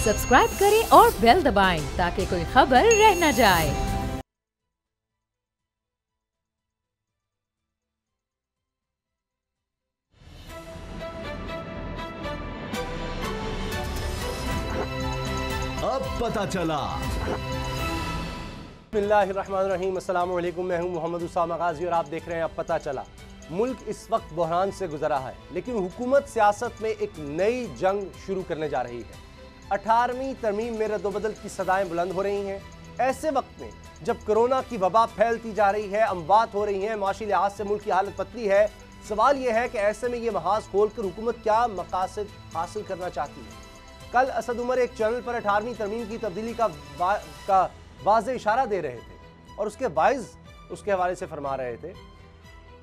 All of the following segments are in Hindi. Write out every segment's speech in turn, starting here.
सब्सक्राइब करें और बेल दबाएं ताकि कोई खबर रह न जाए। अब पता चला। बिस्मिल्लाहिर्रहमानिर्रहीम, अस्सलाम वालेकुम। मैं हूं मोहम्मद उसामा गाजी और आप देख रहे हैं अब पता चला। मुल्क इस वक्त बहरान से गुजरा है, लेकिन हुकूमत सियासत में एक नई जंग शुरू करने जा रही है। 18वीं तरमीम में रद्दोबदल की सदाएं बुलंद हो रही हैं। ऐसे वक्त में जब कोरोना की वबा फैलती जा रही है, अमवात हो रही हैं, माशी लिहाज से मुल्क की हालत पतली है, सवाल यह है कि ऐसे में ये महाज खोलकर हुकूमत क्या मकासद हासिल करना चाहती है। कल असद उमर एक चैनल पर 18वीं तरमीम की तब्दीली का वाज़े इशारा दे रहे थे और उसके वाइज उसके हवाले से फरमा रहे थे।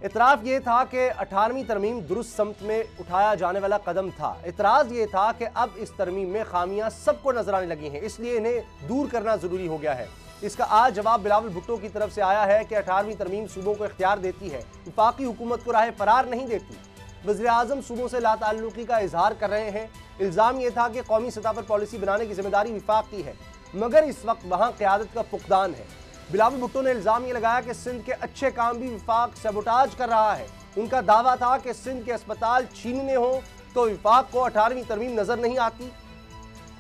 इतराफ़ ये था कि 18वीं तरमीम दुरुस्त समत में उठाया जाने वाला कदम था। इतराज़ ये था कि अब इस तरमीम में खामियां सबको नजर आने लगी हैं, इसलिए इन्हें दूर करना ज़रूरी हो गया है। इसका आज जवाब बिलावल भुट्टो की तरफ से आया है कि 18वीं तरमीम सूबों को इख्तियार देती है, वफाकी हुकूमत को राह फरार नहीं देती। वज़ीर आज़म सूबों से लाताल्लुकी का इजहार कर रहे हैं। इल्ज़ाम यह था कि कौमी सतह पर पॉलिसी बनाने की जिम्मेदारी विफाक की है, मगर इस वक्त वहाँ क़यादत का फुकदान है। बिलावल भुट्टो ने इल्ज़ाम यह लगाया कि सिंध के अच्छे काम भी विफाक सबोटाज कर रहा है। उनका दावा था कि सिंध के अस्पताल छीनने हों तो विफाक को 18वीं तरमीम नज़र नहीं आती,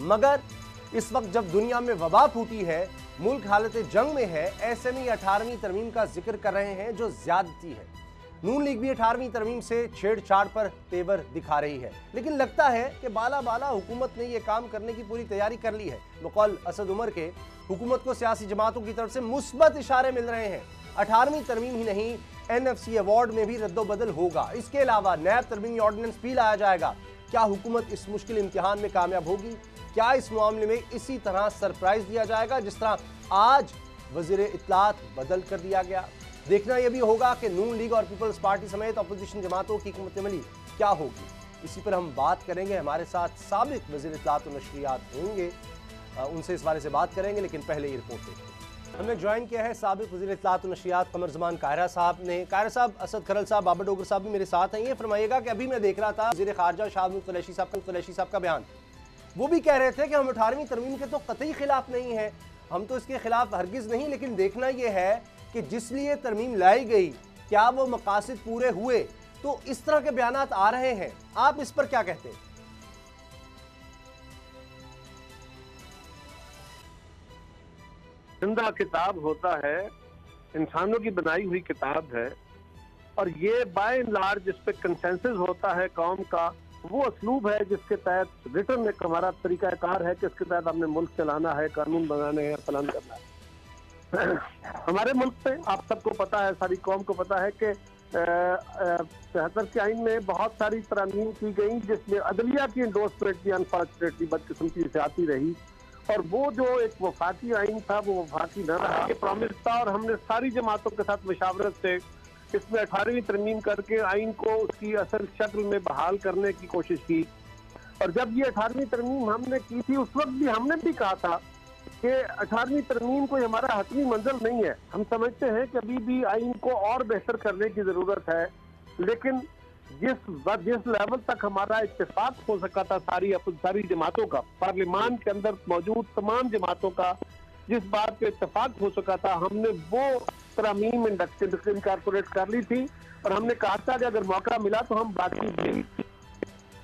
मगर इस वक्त जब दुनिया में वबा फूटी है, मुल्क हालत जंग में है, ऐसे में 18वीं तरमीम का जिक्र कर रहे हैं जो ज्यादती है। नून लीग भी 18वीं तरमीम से छेड़छाड़ पर तेवर दिखा रही है, लेकिन लगता है कि बाला बाला हुकूमत ने यह काम करने की पूरी तैयारी कर ली है। बकौल असद उमर के हुकूमत को सियासी जमातों की तरफ से मुस्बत इशारे मिल रहे हैं। 18वीं तरमीम ही नहीं, NFC अवार्ड में भी रद्दोबदल होगा। इसके अलावा नैब तरमीमी ऑर्डिनेंस भी लाया जाएगा। क्या हुकूमत इस मुश्किल इम्तिहान में कामयाब होगी? क्या इस मामले में इसी तरह सरप्राइज दिया जाएगा जिस तरह आज वज़ीर इत्तलात बदल कर दिया गया? देखना यह भी होगा कि नून लीग और पीपल्स पार्टी समेत अपोजिशन जमातों की हुकूमत क्या होगी। इसी पर हम बात करेंगे। हमारे साथ साबिक वज़ीर इत्तलात और नशरियात होंगे, उनसे इस बारे से बात करेंगे, लेकिन पहले ये रिपोर्ट देखते हैं। हमने ज्वाइन किया है साबिक वज़ीर इत्तलात और नशरियात कमर ज़मान कायरा साहब ने। कायरा साहब, असद खरल साहब, बाबर डोगर साहब भी मेरे साथ हैं। ये फरमाइएगा कि अभी मैं देख रहा था वज़ीर ख़ारजा शाह महमूद कुरैशी साहब का बयान, वो भी कह रहे थे कि हम 18वीं तरमीम के तो कतई खिलाफ नहीं है, हम तो इसके खिलाफ हरगिज़ नहीं, लेकिन देखना यह है कि जिस लिए तरमीम लाई गई क्या वो मकासद पूरे हुए। तो इस तरह के बयानात आ रहे हैं, आप इस पर क्या कहते हैं? जिंदा किताब होता है, इंसानों की बनाई हुई किताब है, और ये बाय एंड लार्ज जिस पे कंसेंसस होता है कौम का, वो असलूब है जिसके तहत रिटर्न एक हमारा तरीकाकार है कि इसके तहत हमने मुल्क चलाना है, कानून बनाने हैं, प्लान करना है। हमारे मुल्क पे आप सबको पता है, सारी कौम को पता है कि 73 के आइन में बहुत सारी तरमीम की गई जिसमें अदलिया की इंडोर्समेंट भी अनफॉर्चुनेटली बदकिस्मती से आती रही, और वो जो एक वफाकी आइन था वो वफाकी न रहा। ये प्रॉमिस था और हमने सारी जमातों के साथ मशावरत से इसमें 18वीं तरमीम करके आइन को उसकी असल शक्ल में बहाल करने की कोशिश की। और जब ये 18वीं तरमीम हमने की थी, उस वक्त भी हमने भी कहा था कि 18वीं तरमीम कोई हमारा हतमी मंजिल नहीं है। हम समझते हैं कि अभी भी आइन को और बेहतर करने की जरूरत है, लेकिन जिस लेवल तक हमारा इत्तेफाक हो सका था सारी जमातों का, पार्लियामान के अंदर मौजूद तमाम जमातों का जिस बात पे इत्तेफाक हो सका था, हमने वो तरमीम इनकॉर्पोरेट कर ली थी और हमने कहा था कि अगर मौका मिला तो हम बाकी भी।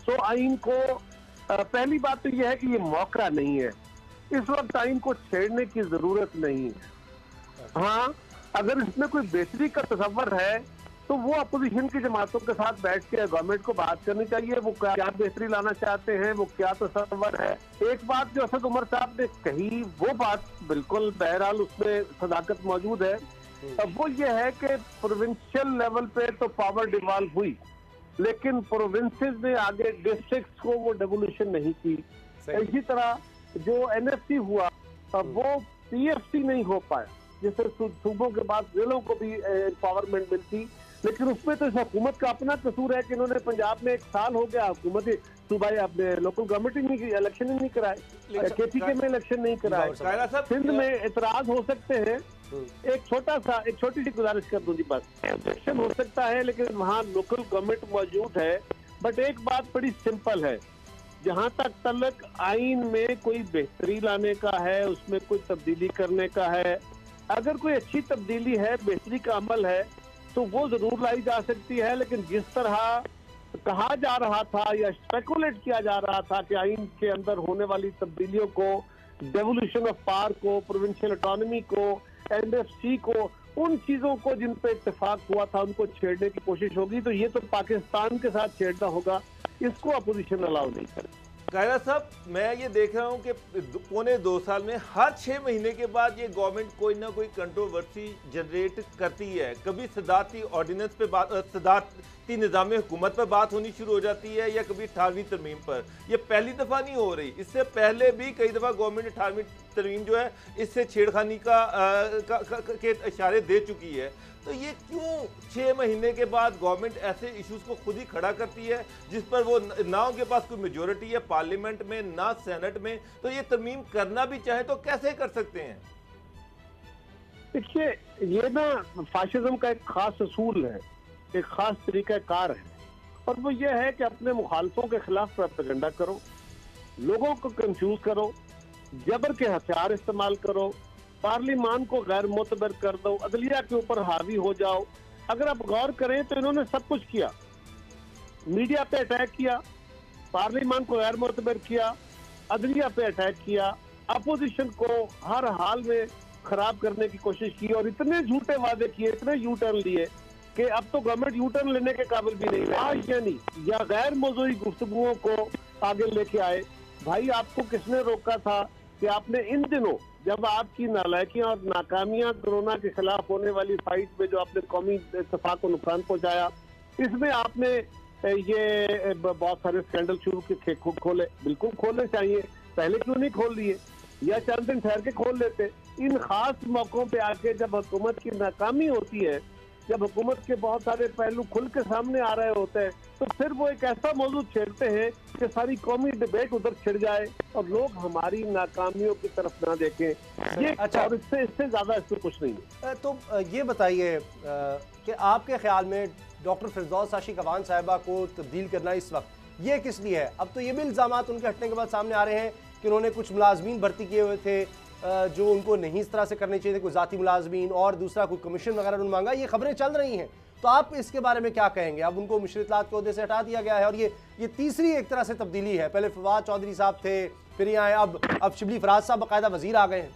तो आइन को पहली बात तो यह है कि ये मौका नहीं है, इस वक्त आइन को छेड़ने की जरूरत नहीं है। हाँ, अगर इसमें कोई बेहतरी का तस्वर है तो वो अपोजिशन की जमातों के साथ बैठ के गवर्नमेंट को बात करनी चाहिए, वो क्या बेहतरी लाना चाहते हैं, वो क्या तस्वर है। एक बात जो असद उमर साहब ने कही, वो बात बिल्कुल बहरहाल उसमें सदाकत मौजूद है। अब वो ये है कि प्रोविंशियल लेवल पे तो पावर डिवॉल्व हुई, लेकिन प्रोविंसेस में आगे डिस्ट्रिक्ट्स को वो डेवोल्यूशन नहीं की। इसी तरह जो NFC हुआ वो PFC नहीं हो पाया, जिससे सूबों के बाद जिलों को भी एम्पावरमेंट मिलती, लेकिन उसमें तो इस हुकूमत का अपना कसूर है कि इन्होंने पंजाब में 1 साल हो गया हुकूमत सूबाई अपने लोकल गवर्नमेंट ही नहीं, इलेक्शन ही नहीं कराए, KPK में इलेक्शन नहीं कराए। सिंध में एतराज हो सकते हैं, एक छोटी सी गुजारिश कर दूं जी, बस इलेक्शन हो सकता है लेकिन वहाँ लोकल गवर्नमेंट मौजूद है। बट एक बात बड़ी सिंपल है जहां तक आइन में कोई बेहतरी लाने का है, उसमें कोई तब्दीली करने का है, अगर कोई अच्छी तब्दीली है, बेहतरी का अमल है, तो वो जरूर लाई जा सकती है। लेकिन जिस तरह कहा जा रहा था या स्पेकुलेट किया जा रहा था कि आइन के अंदर होने वाली तब्दीलियों को, डेवोल्यूशन ऑफ पावर को, प्रोविंशियल ऑटोनॉमी को, एनएफसी को, उन चीजों को जिन पे इत्तेफाक हुआ था उनको छेड़ने की कोशिश होगी, तो ये तो पाकिस्तान के साथ छेड़ना होगा, इसको अपोजिशन अलाउ नहीं करे। कायरा साहब, मैं ये देख रहा हूँ कि पौने 2 साल में हर 6 महीने के बाद ये गवर्नमेंट कोई ना कोई कंट्रोवर्सी जनरेट करती है। कभी सदारती ऑर्डिनेंस पे बात, सदारती निज़ाम हुकूमत पर बात होनी शुरू हो जाती है, या कभी 18वीं तरमीम पर। ये पहली दफ़ा नहीं हो रही, इससे पहले भी कई दफ़ा गवर्नमेंट 18वीं तरमीम जो है इससे छेड़खानी के इशारे दे चुकी है। तो ये क्यों 6 महीने के बाद गवर्नमेंट ऐसे इश्यूज को खुद ही खड़ा करती है जिस पर वो ना उनके पास कोई मेजोरिटी है पार्लियामेंट में, ना सेनेट में, तो ये तरमीम करना भी चाहे तो कैसे कर सकते हैं? देखिए, ये ना फाशिज्म का एक खास असूल है, एक खास तरीका कार है, और वो ये है कि अपने मुखालफों के खिलाफ प्रोपेगेंडा करो, लोगों को कंफ्यूज करो, जबर के हथियार इस्तेमाल करो, पार्लियामान को गैर मोतबर कर दो, अदलिया के ऊपर हावी हो जाओ। अगर आप गौर करें तो इन्होंने सब कुछ किया, मीडिया पे अटैक किया, पार्लियामान को गैर मोतबर किया, अदलिया पे अटैक किया, अपोजिशन को हर हाल में खराब करने की कोशिश की, और इतने झूठे वादे किए, इतने यू टर्न लिए कि अब तो गवर्नमेंट यू टर्न लेने के काबिल भी नहीं है। यानी या गैर मौजूदी गुफ्तगुओं को आगे लेके आए। भाई, आपको किसने रोका था कि आपने इन दिनों, जब आपकी नालायकियां और नाकामियां कोरोना के खिलाफ होने वाली फाइट में जो आपने कौमी इत्तेफाक को नुकसान पहुंचाया, इसमें आपने ये बहुत सारे स्कैंडल शुरू के खोले। बिल्कुल खोलने चाहिए, पहले क्यों नहीं खोल लिए, या चंद दिन ठहर के खोल लेते। इन खास मौकों पे आके जब हुकूमत की नाकामी होती है, जब हुकूमत के बहुत सारे पहलू खुल के सामने आ रहे होते हैं, तो फिर वो एक ऐसा मौजूद छेड़ते हैं कि सारी कौमी डिबेट उधर छिड़ जाए और लोग हमारी नाकामियों की तरफ ना देखें। ये अच्छा, और इससे ज्यादा इसमें कुछ नहीं है। तो ये बताइए कि आपके ख्याल में डॉक्टर फिरदौस आशिक अवान साहिबा को तब्दील करना इस वक्त ये किस लिए है? अब तो ये भी इल्ज़ामात उनके हटने के बाद सामने आ रहे हैं कि उन्होंने कुछ मुलाजमीन भर्ती किए हुए थे जो उनको नहीं इस तरह से करने चाहिए थे, कोई ज़ाती मुलाजमीन, और दूसरा कोई कमीशन वगैरह उन्होंने मांगा। ये खबरें चल रही हैं, तो आप इसके बारे में क्या कहेंगे? अब उनको मुशर इत्तलात के ओहदे से हटा दिया गया है, और ये तीसरी एक तरह से तब्दीली है। पहले फवाद चौधरी साहब थे, फिर यहाँ आए, अब शिबली फराज साहब बाकायदा वजीर आ गए हैं।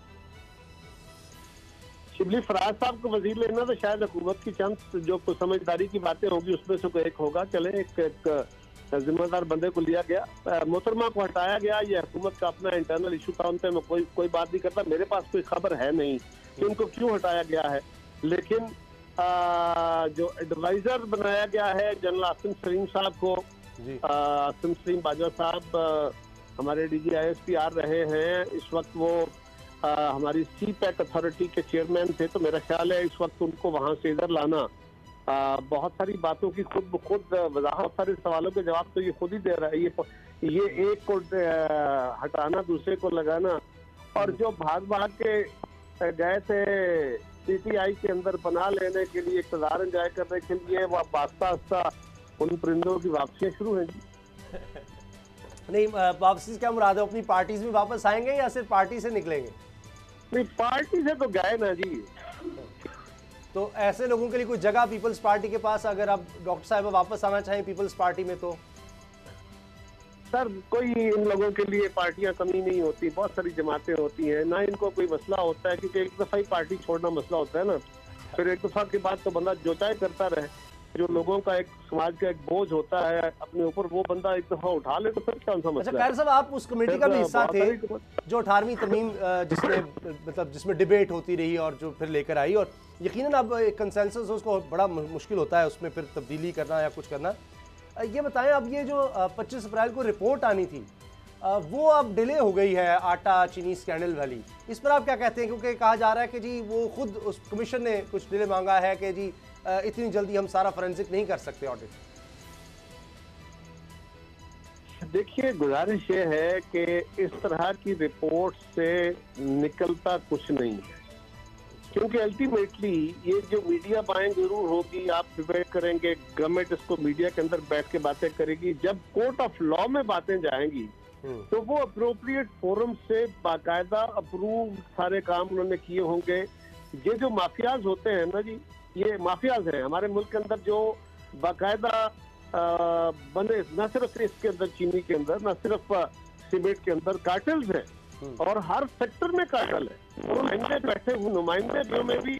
शिबली फराज साहब को वजीर लेना तो शायद हुकूमत की चंद जो समझदारी की बातें होगी उसमें से कोई एक होगा। चले, एक जिम्मेदार बंदे को लिया गया, मोहतरमा को हटाया गया, ये हुकूमत का अपना इंटरनल इशू था, उन पर मैं कोई बात नहीं करता। मेरे पास कोई खबर है नहीं कि उनको क्यों हटाया गया है, लेकिन जो एडवाइजर बनाया गया है जनरल आसिम सलीम साहब को, आसिम सलीम बाजवा साहब हमारे DG ISP रहे हैं इस वक्त, वो हमारी CPAC अथॉरिटी के चेयरमैन थे, तो मेरा ख्याल है इस वक्त उनको वहां से इधर लाना बहुत सारी बातों की खुद वजाहत, सारे सवालों के जवाब तो ये खुद ही दे रहा है। ये एक को हटाना, दूसरे को लगाना, और जो भाग के गए थे PTI के अंदर बना लेने के लिए, इक़्तिदार एंजॉय करने के लिए, वो अब आस्ता आस्ता उन परिंदों की वापसियाँ शुरू हैं जी। नहीं, वापसी क्या मुराद है? अपनी पार्टीज में वापस आएंगे या सिर्फ पार्टी से निकलेंगे? नहीं, पार्टी से तो गए ना जी। तो ऐसे लोगों के लिए कोई जगह पीपल्स पार्टी के पास, अगर आप डॉक्टर साहब वापस आना चाहें पीपल्स पार्टी में, तो सर कोई इन लोगों के लिए पार्टियां कमी नहीं होती, बहुत सारी जमातें होती हैं, ना इनको कोई मसला होता है, क्योंकि एक दफा ही पार्टी छोड़ना मसला होता है ना, फिर एक दफा के बाद तो बंदा जो चाहे करता रहे। जो लोगों का एक समाज का एक बोझ होता है अपने ऊपर, वो बंदा एक दफा उठा ले तो फिर कौन सा मसला है। कायर साहब, आप उस कमेटी का भी हिस्सा थे जो 18वीं तरमीम जिसमें डिबेट होती रही और जो फिर लेकर आई, और यकीनन अब एक कंसेंसस उसको बड़ा मुश्किल होता है उसमें फिर तब्दीली करना या कुछ करना। ये बताएं, अब ये जो 25 अप्रैल को रिपोर्ट आनी थी वो अब डिले हो गई है, आटा चीनी स्कैंडल वाली, इस पर आप क्या कहते हैं? क्योंकि कहा जा रहा है कि जी वो खुद उस कमीशन ने कुछ डिले मांगा है कि जी इतनी जल्दी हम सारा फोरेंसिक नहीं कर सकते ऑडिट। देखिए, गुजारिश ये है कि इस तरह की रिपोर्ट से निकलता कुछ नहीं है, क्योंकि अल्टीमेटली ये जो मीडिया बाइंग जरूर होगी, आप डिबेट करेंगे, गवर्नमेंट इसको मीडिया के अंदर बैठ के बातें करेगी, जब कोर्ट ऑफ लॉ में बातें जाएंगी तो वो अप्रोप्रिएट फोरम से बाकायदा अप्रूव सारे काम उन्होंने किए होंगे। ये जो माफियाज होते हैं ना जी, ये माफियाज हैं हमारे मुल्क के अंदर जो बाकायदा बने, न सिर्फ इसके अंदर चीनी के अंदर, न सिर्फ सीमेंट के अंदर कार्टेल्स हैं और हर सेक्टर में कार्टेल है। और नुमाइंदे बैठे हुए नुमाइंदे जो में भी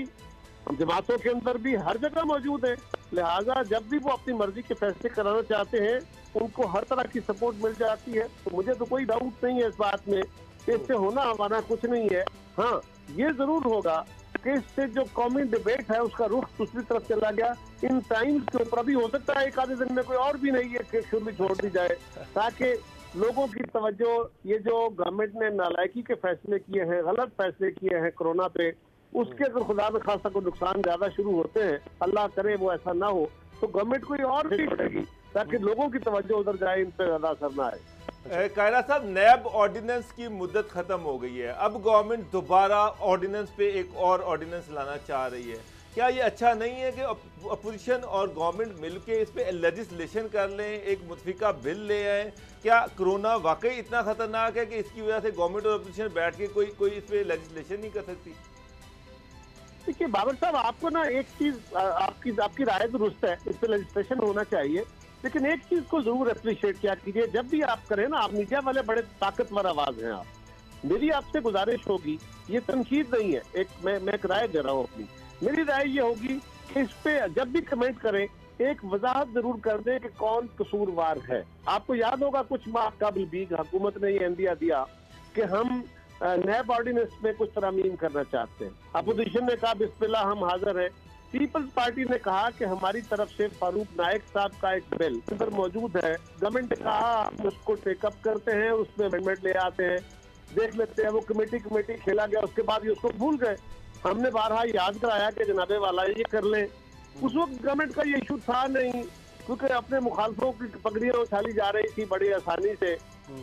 जमातों के अंदर भी हर जगह मौजूद है। लिहाजा जब भी वो अपनी मर्जी के फैसले कराना चाहते हैं उनको हर तरह की सपोर्ट मिल जाती है। तो मुझे तो कोई डाउट नहीं है इस बात में कि इससे होना हमारा कुछ नहीं है। हाँ, ये जरूर होगा कि इससे जो कौमी डिबेट है उसका रुख दूसरी तरफ चला गया। इन टाइम्स के ऊपर अभी हो सकता है एक आधे दिन में कोई और भी नहीं है कि भी छोड़ दी जाए, ताकि लोगों की तवज्जो, ये जो गवर्नमेंट ने नालायकी के फैसले किए हैं, गलत फैसले किए हैं कोरोना पे, उसके अगर खुदा न खासा को नुकसान ज्यादा शुरू होते हैं, अल्लाह करे वो ऐसा ना हो, तो गवर्नमेंट कोई और भी बढ़ेगी ताकि लोगों की तवज्जो उधर जाए, इन पे ज्यादा असर ना आए। कायरा साहब, नैब ऑर्डिनेंस की मुद्दत खत्म हो गई है, अब गवर्नमेंट दोबारा ऑर्डिनेंस पे एक और ऑर्डिनेंस लाना चाह रही है। क्या ये अच्छा नहीं है कि अपोजिशन और गवर्नमेंट मिलके इस पे लेजिस्लेशन कर लें, एक मुतफिका बिल ले आए? क्या कोरोना वाकई इतना खतरनाक है कि इसकी वजह से गवर्नमेंट और अपोजिशन बैठ के कोई इस पे लेजिस्लेशन नहीं कर सकती? देखिए बाबर साहब, आपको ना एक चीज, आपकी राय दुरुस्त है, इस पे लेजिस्लेशन होना चाहिए, लेकिन एक चीज को जरूर अप्रिशिएट किया कीजिए, जब भी आप करें ना, आप मीडिया वाले बड़े ताकतवर आवाज हैं आप, मेरी आपसे गुजारिश होगी, ये तनकीद नहीं है, मैं एक राय दे रहा हूँ अपनी, मेरी राय ये होगी कि इस पे जब भी कमेंट करें एक वजाहत जरूर कर दें कि कौन कसूरवार है। आपको याद होगा कुछ माह कबल भी हुकूमत ने ये इंदिया दिया कि हम नैब ऑर्डिनेंस में कुछ तरमीम करना चाहते हैं। अपोजिशन ने कहा बिस्मिल्लाह हम हाजिर हैं। पीपल्स पार्टी ने कहा कि हमारी तरफ से फारूक नायक साहब का एक बिल अंदर मौजूद है, गवर्नमेंट ने कहा हम उसको टेकअप करते हैं, उसमें अमेंडमेंट ले आते हैं, देख लेते हैं। वो कमेटी खेला गया, उसके बाद उसको भूल गए। हमने बारहा याद कराया कि जनाबे वाला ये कर लें। उस वक्त गवर्नमेंट का ये इशू था नहीं, क्योंकि अपने मुखालफों की पगड़ियां उछाली जा रही थी बड़ी आसानी से।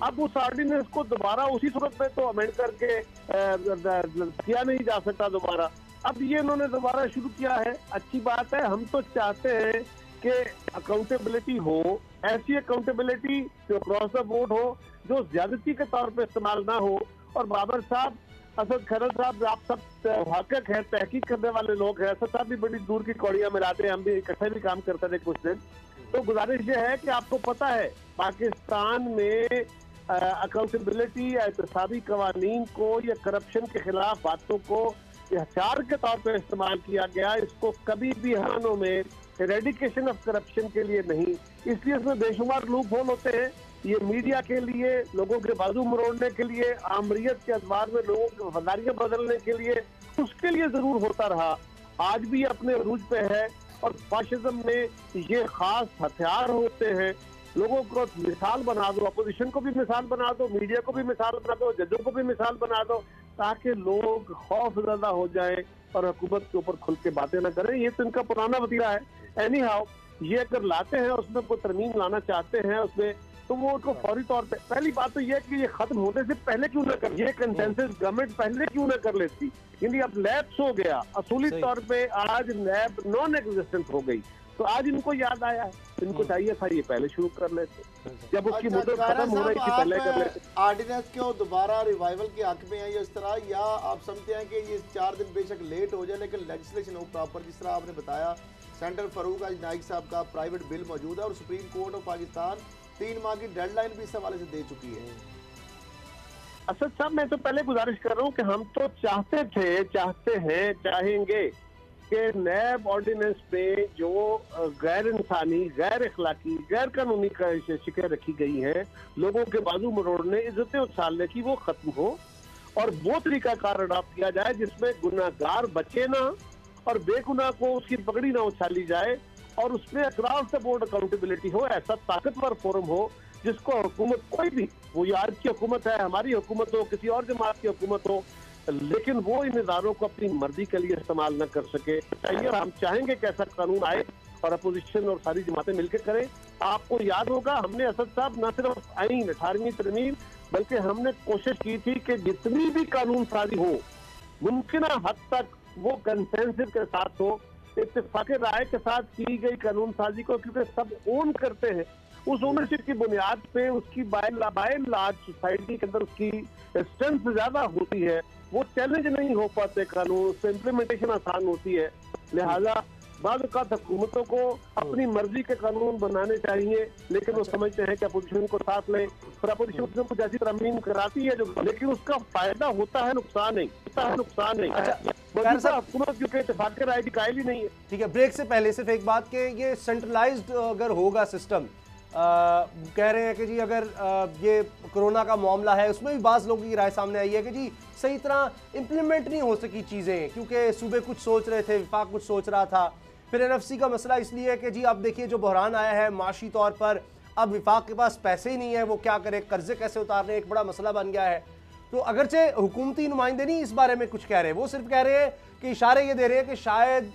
अब उस ऑर्डिनेंस को दोबारा उसी सूरत में तो अमेंड करके किया नहीं जा सकता दोबारा। अब ये इन्होंने दोबारा शुरू किया है, अच्छी बात है। हम तो चाहते हैं कि अकाउंटेबिलिटी हो, ऐसी अकाउंटेबिलिटी जो क्रॉस द बोर्ड हो, जो ज्यादती के तौर पर इस्तेमाल ना हो। और बाबर साहब, असद खैरल साहब, आप सब वाकफ है, तहकीक करने वाले लोग हैं। असद साहब भी बड़ी दूर की कौड़ियां मिलाते हैं, हम भी इकट्ठे भी काम करते थे कुछ दिन। तो गुजारिश ये है कि आपको पता है पाकिस्तान में अकाउंटेबिलिटी, एहतसाबी कवानीन को या करप्शन के खिलाफ बातों को हथियार के तौर पर इस्तेमाल किया गया। इसको कभी भी हानों में एरेडिकेशन ऑफ करप्शन के लिए नहीं, इसलिए इसमें बेशुमार लूप होल होते हैं। ये मीडिया के लिए, लोगों के बाजू मरोड़ने के लिए, आमरीत के अखबार में लोगों की वफादारियां बदलने के लिए, उसके लिए जरूर होता रहा, आज भी अपने अरूज पे है। और फाशिज्म में ये खास हथियार होते हैं। लोगों को मिसाल बना दो, अपोजिशन को भी मिसाल बना दो, मीडिया को भी मिसाल बना दो, जजों को भी मिसाल बना दो, ताकि लोग खौफ ज्यादा हो जाए और हुकूमत के ऊपर खुल के बातें ना करें। ये तो इनका पुराना वतीरा है। एनी हाउ, ये अगर लाते हैं, उसमें कोई तरमीम लाना चाहते हैं उसमें, तो वो उनको फौरी तौर पे, पहली बात तो ये है कि ये खत्म होने से पहले क्यों ना कर, ये कंसेंसस गवर्नमेंट पहले क्यों ना कर लेती। यानी अब लैप्स हो गया, असूली तौर पे आज नैब नॉन एग्जिस्टेंट हो गई, तो आज इनको याद आया है। इनको चाहिए था ये पहले शुरू कर लेते, जब उसकी मुद्दत खत्म हो रही थी पहले कर लेते। ऑर्डिनेंस क्यों दोबारा रिवाइवल के हक में है ये इस तरह, या आप समझते हैं कि ये 4 दिन बेशक लेट हो जाए लेकिन लेजिस्लेशन हो प्रॉपर? जिस तरह आपने बताया, सेंटर फारूक नाइक साहब का प्राइवेट बिल मौजूद है और सुप्रीम कोर्ट ऑफ पाकिस्तान 3 माह की डेडलाइन भी इस हवाले से दे चुकी है। असद साहब, मैं तो पहले गुजारिश कर रहा हूँ कि हम तो चाहते हैं, चाहेंगे कि नैब ऑर्डिनेंस में जो गैर इंसानी, गैर इखलाकी, गैर कानूनी शिकायत रखी गई है, लोगों के बाजू मरोड़ने, इज्जतें उछालने की, वो खत्म हो और वो तरीका कार अडॉप्ट किया जाए जिसमें गुनाहगार बचे ना और बेगुनाह को उसकी पगड़ी ना उछाली जाए और उसमें अक्रॉस द बोर्ड अकाउंटेबिलिटी हो। ऐसा ताकतवर फोरम हो जिसको हुकूमत, कोई भी, वो ये आज की हुकूमत है, हमारी हुकूमत हो, किसी और जमात की हुकूमत हो, लेकिन वो इन इदारों को अपनी मर्जी के लिए इस्तेमाल न कर सके। चाहिए, हम चाहेंगे कि ऐसा कानून आए और अपोजिशन और सारी जमातें मिलकर करें। आपको याद होगा, हमने असद साहब न सिर्फ आईन 18वीं तरमीम, बल्कि हमने कोशिश की थी कि जितनी भी कानून साजी हो मुमकिन हद तक वो कंसेंसस के साथ हो, इत्तेफाक राय के साथ की गई कानून साजी को, क्योंकि सब ओन करते हैं उस ओनरशिप की बुनियाद पे उसकी बाय एंड लार्ज सोसाइटी के अंदर उसकी स्ट्रेंथ ज्यादा होती है, वो चैलेंज नहीं हो पाते कानून, उससे इम्प्लीमेंटेशन आसान होती है। लिहाजा बाद हुकूमतों को अपनी मर्जी के कानून बनाने चाहिए, लेकिन वो समझते हैं कि अपोजिशन को साथ लें, और अपोजिशन कुछ ऐसी तरमीम कराती है जो, लेकिन उसका फायदा होता है, नुकसान नहीं होता है, नुकसान नहीं। हुकूमत क्योंकि इत्तेफाक के राय कायल ही नहीं है। ठीक है, ब्रेक से पहले सिर्फ एक बात कि ये सेंट्रलाइज्ड अगर होगा सिस्टम, कह रहे हैं कि जी अगर ये कोरोना का मामला है उसमें भी बाज़ लोगों की राय सामने आई है कि जी सही तरह इम्प्लीमेंट नहीं हो सकी चीज़ें, क्योंकि सूबे कुछ सोच रहे थे, विफाक कुछ सोच रहा था। फिर एनएफसी का मसला इसलिए है कि जी अब देखिए जो बहरान आया है माशी तौर पर, अब विफाक के पास पैसे ही नहीं है, वो क्या करे, कर्जे कैसे उतारने, एक बड़ा मसला बन गया है। तो अगरचे हुकूमती नुमाइंदे नहीं इस बारे में कुछ कह रहे, वो सिर्फ कह रहे हैं कि इशारे ये दे रहे हैं कि शायद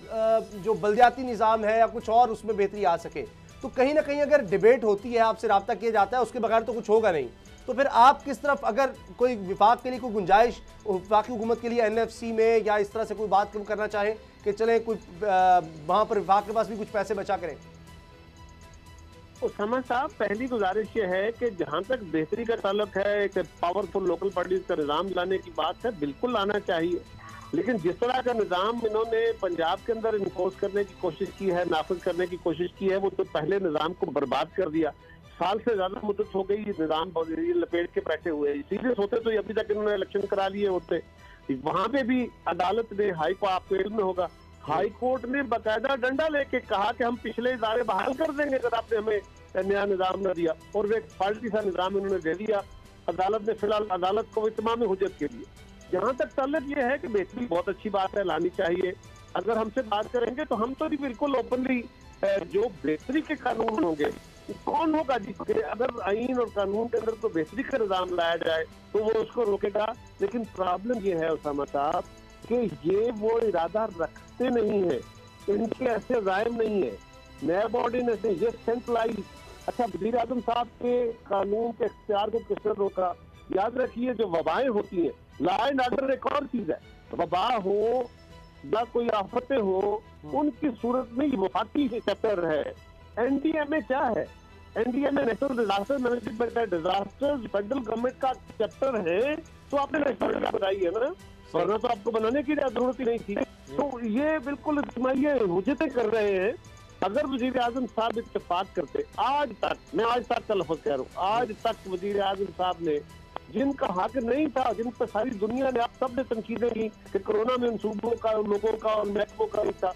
जो बल्दियाती निज़ाम है या कुछ और उसमें बेहतरी आ सके। तो कहीं ना कहीं अगर डिबेट होती है, आपसे रब्ता किया जाता है, उसके बगैर तो कुछ होगा नहीं। तो फिर आप किस तरफ, अगर कोई विफाक के लिए कोई गुंजाइश वफाकी हुकूमत के लिए एनएफसी में या इस तरह से कोई बात करना चाहें कि चलें कोई वहाँ पर विफाक के पास भी कुछ पैसे बचा करें? उसामा साहब, पहली गुजारिश ये है कि जहाँ तक बेहतरी का ताल्लुक है, एक पावरफुल लोकल पार्टीज का निज़ाम लाने की बात है, बिल्कुल लाना चाहिए। लेकिन जिस तरह का निज़ाम इन्होंने पंजाब के अंदर इन्फोर्स करने की कोशिश की है, नाफिज करने की कोशिश की है, वो तो पहले निज़ाम को बर्बाद कर दिया। साल से ज्यादा मुद्दत हो गई निज़ाम लपेट के बैठे हुए। सीरियस होते तो अभी तक इन्होंने इलेक्शन करा लिए होते। वहां पे भी अदालत ने, हाई कोर्ट आपको इल्म में होगा, हाई कोर्ट ने बाकायदा डंडा लेके कहा कि हम पिछले इदारे बहाल कर देंगे अगर आपने हमें नया निज़ाम न दिया, और वो एक फाल्टी सा निज़ाम इन्होंने दे दिया। अदालत ने फिलहाल अदालत को इत्माम हुज्जत के लिए। जहाँ तक ताल्लुक ये है कि बेहतरी बहुत अच्छी बात है, लानी चाहिए। अगर हमसे बात करेंगे तो हम तो बिल्कुल ओपनली जो बेहतरी के कानून होंगे, कौन होगा जिसके अगर आईन और कानून के अंदर तो बेहतरी का निज़ाम लाया जाए तो वो उसको रोकेगा। लेकिन प्रॉब्लम ये है उसामा साहब कि ये वो इरादा रखते नहीं है, इनके ऐसे अज़ाइम नहीं है। नया बॉडी ने ये सेंट्रलाइज, अच्छा वज़ीर आज़म साहब के कानून के इख्तियार को किसने रोका? याद रखिए जो वबाएं होती हैं, लॉ एंड ऑर्डर एक और चीज है, वबा हो या कोई आफतें हो, उनकी सूरत में ये वफाकी चैप्टर है। एनडीएमए क्या है? NDMA national disaster management and disasters federal government का चैप्टर है, तो आपने नेशनल बनाई है ना, वरना तो आपको बनाने की जरूरत ही नहीं थी। तो ये बिल्कुल ये हुज्जतें कर रहे हैं। अगर वजीर आजम साहब इत्तेफाक करते, आज तक, मैं आज तक का लफ्ज कह रहा हूँ, आज तक वजीर आजम साहब ने जिनका हक नहीं था, जिन पर सारी दुनिया ने, आप सब ने तनकीदें की कि कोरोना में सूबों का, लोगों का और महकमों का नहीं था,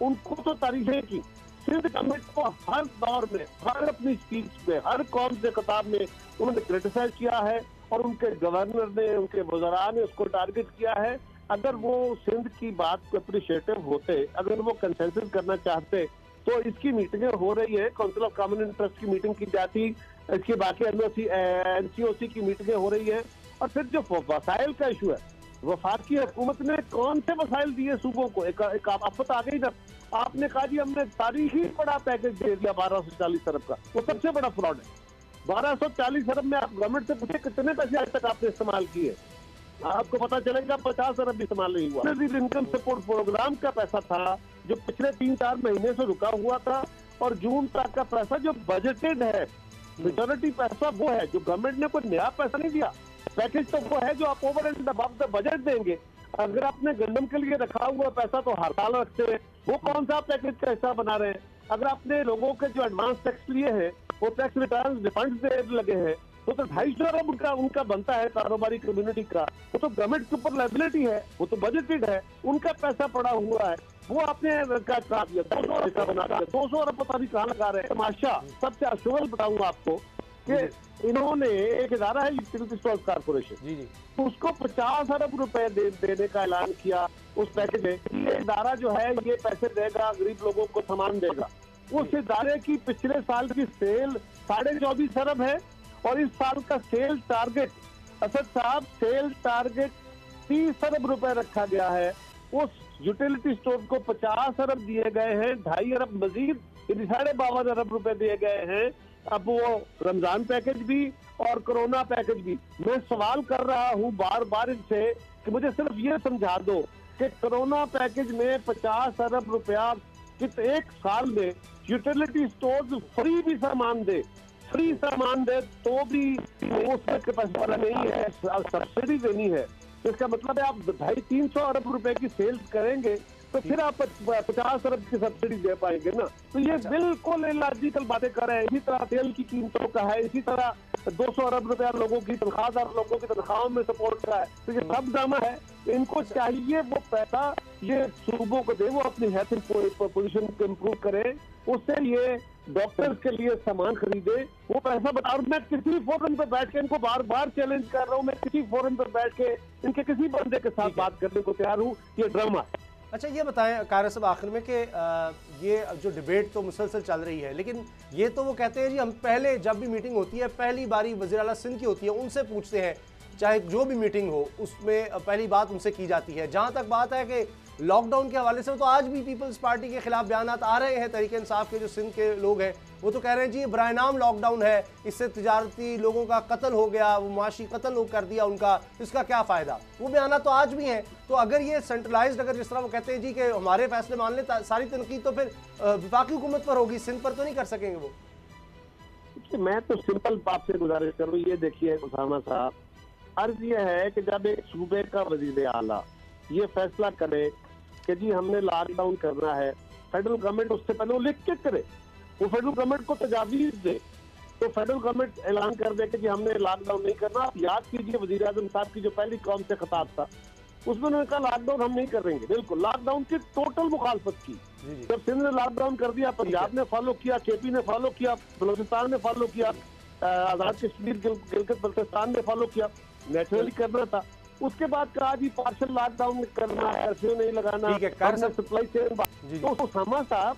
उनको तो तारीफें की। सिंध गवर्नमेंट को हर दौर में, हर अपनी स्पीच में, हर कौम से खिताब में उन्होंने क्रिटिसाइज किया है, और उनके गवर्नर ने, उनके वज़रा ने उसको टारगेट किया है। अगर वो सिंध की बात को अप्रिशिएटिव होते, अगर वो कंसेंसस करना चाहते, तो इसकी मीटिंगें हो रही है, काउंसिल ऑफ कॉमन इंटरेस्ट की मीटिंग की जाती, इसके बाकी एनसीओसी की मीटिंगें हो रही है। और फिर जो वसाइल का इशू है, वफाकी हुकूमत ने कौन से वसाइल दिए सूबों को? एक आफत आ गई ना, आपने कहा जी हमने तारीखी बड़ा पैकेज दे दिया 1240 अरब का, वो सबसे बड़ा फ्रॉड है। 1240 अरब में आप गवर्नमेंट से पूछे कितने पैसे आज तक आपने इस्तेमाल किए, आपको पता चलेगा 50 अरब भी इस्तेमाल नहीं हुआ। इनकम सपोर्ट प्रोग्राम का पैसा था जो पिछले 3-4 महीने से रुका हुआ था, और जून तक का पैसा जो बजटेड है, मेजॉरिटी पैसा वो है जो गवर्नमेंट ने कोई नया पैसा नहीं दिया। पैकेज तो वो है जो आप over and above the budget देंगे। अगर आपने गंदम के लिए रखा हुआ पैसा तो हर साल रखते हैं, वो कौन सा पैकेज का हिस्सा बना रहे हैं? अगर आपने लोगों के जो एडवांस टैक्स लिए हैं, वो टैक्स रिटर्न रिफंड देने लगे हैं, तो 250 अरब उनका बनता है कारोबारी कम्युनिटी का, वो तो गवर्नमेंट के ऊपर लायबिलिटी है, वो तो बजटेड है, उनका पैसा पड़ा हुआ है, वो आपने क्या कहा दिया 200 अरब का बना दिया। 200 अरब पता नहीं कहाँ लगा रहे हैं। तमाशा सबसे अशुभल बताऊंगा आपको कि इन्होंने एक इदारा है यूटिलिटी स्टोर्स कॉर्पोरेशन, उसको 50 अरब रुपए देने का ऐलान किया उस पैकेज में। ये इदारा जो है ये पैसे देगा, गरीब लोगों को सामान देगा। उस इदारे की पिछले साल की सेल 24.5 अरब है, और इस साल का सेल टारगेट, असद साहब, सेल टारगेट 30 अरब रुपए रखा गया है। उस यूटिलिटी स्टोर को 50 अरब दिए गए हैं, 2.5 अरब मजीद 52.5 अरब रुपए दिए गए हैं। अब वो रमजान पैकेज भी और कोरोना पैकेज भी। मैं सवाल कर रहा हूँ बार बार इनसे कि मुझे सिर्फ ये समझा दो कि कोरोना पैकेज में 50 अरब रुपया कित एक साल में यूटिलिटी स्टोर्स फ्री भी सामान दे, फ्री सामान दे तो भी उसमें कैपेसिटी वाला नहीं है, सब्सिडी देनी है। इसका मतलब है आप 250-300 अरब रुपए की सेल्स करेंगे तो फिर आप 50 अरब की सब्सिडी दे पाएंगे ना। तो ये बिल्कुल इलॉजिकल बातें कर रहे हैं। इसी तरह तेल की कीमतों का है, इसी तरह 200 अरब रुपया लोगों की तनख्वाहदार लोगों की तनख्वाहों में सपोर्ट का है। तो ये सब ड्रामा है। इनको चाहिए वो पैसा ये सूबों को दे, वो अपनी हेल्थ पोजीशन को इम्प्रूव करे, उससे ये डॉक्टर्स के लिए सामान खरीदे, वो पैसा बता। और मैं किसी फोरम पे बैठ के इनको बार बार चैलेंज कर रहा हूँ, मैं किसी फोरम पे बैठ के इनके किसी बंदे के साथ बात करने को तैयार हूँ। ये ड्रामा है। अच्छा ये बताएं कारय साहब आखिर में कि ये जो डिबेट तो मुसलसल चल रही है, लेकिन ये तो वो कहते हैं जी हम पहले जब भी मीटिंग होती है पहली बारी वज़ीर आला सिंध की होती है, उनसे पूछते हैं, चाहे जो भी मीटिंग हो उसमें पहली बात उनसे की जाती है। जहाँ तक बात है कि लॉकडाउन के हवाले से तो आज भी पीपल्स पार्टी के खिलाफ बयान आ रहे हैं। तहरीक इंसाफ के जो सिंध के लोग हैं वो तो कह रहे हैं जी बराए नाम लॉकडाउन है, इससे तिजारती लोगों का कत्ल हो गया, वो माशी कत्ल कर दिया उनका, इसका क्या फ़ायदा। वो बयान तो आज भी हैं। तो अगर ये सेंट्रलाइज्ड, अगर जिस तरह वो कहते हैं जी कि हमारे फैसले मान लें, सारी तनकीद तो फिर वफाकी हुकूमत पर होगी, सिंध पर तो नहीं कर सकेंगे वो। मैं तो सिंपल आपसे गुजारिश करूँ, ये देखिए उसामा साहब, अर्ज ये है कि जब एक सूबे का वजीर आला ये फैसला करे कि जी हमने लॉकडाउन करना है, फेडरल गवर्नमेंट उससे पहले वो लिख के करे, वो फेडरल गवर्नमेंट को तजावीज दे, तो फेडरल गवर्नमेंट ऐलान कर दे कि जी हमने लॉकडाउन नहीं करना। आप याद कीजिए वजीर आजम साहब की जो पहली कौम से खिताब था उसमें उन्होंने कहा लॉकडाउन हम नहीं करेंगे। बिल्कुल लॉकडाउन की टोटल मुखालफत की। जब सिंध ने लॉकडाउन कर दिया, पंजाब ने फॉलो किया, केपी ने फॉलो किया, बलोचिस्तान ने फॉलो किया, आजाद कश्मीर गिलगित बल्तिस्तान ने फॉलो किया, नेचुरली करना था। उसके बाद कहा जी पार्शल लॉकडाउन करना है, कर्फ्यू नहीं लगाना, सप्लाई चेन। तो उसामा साहब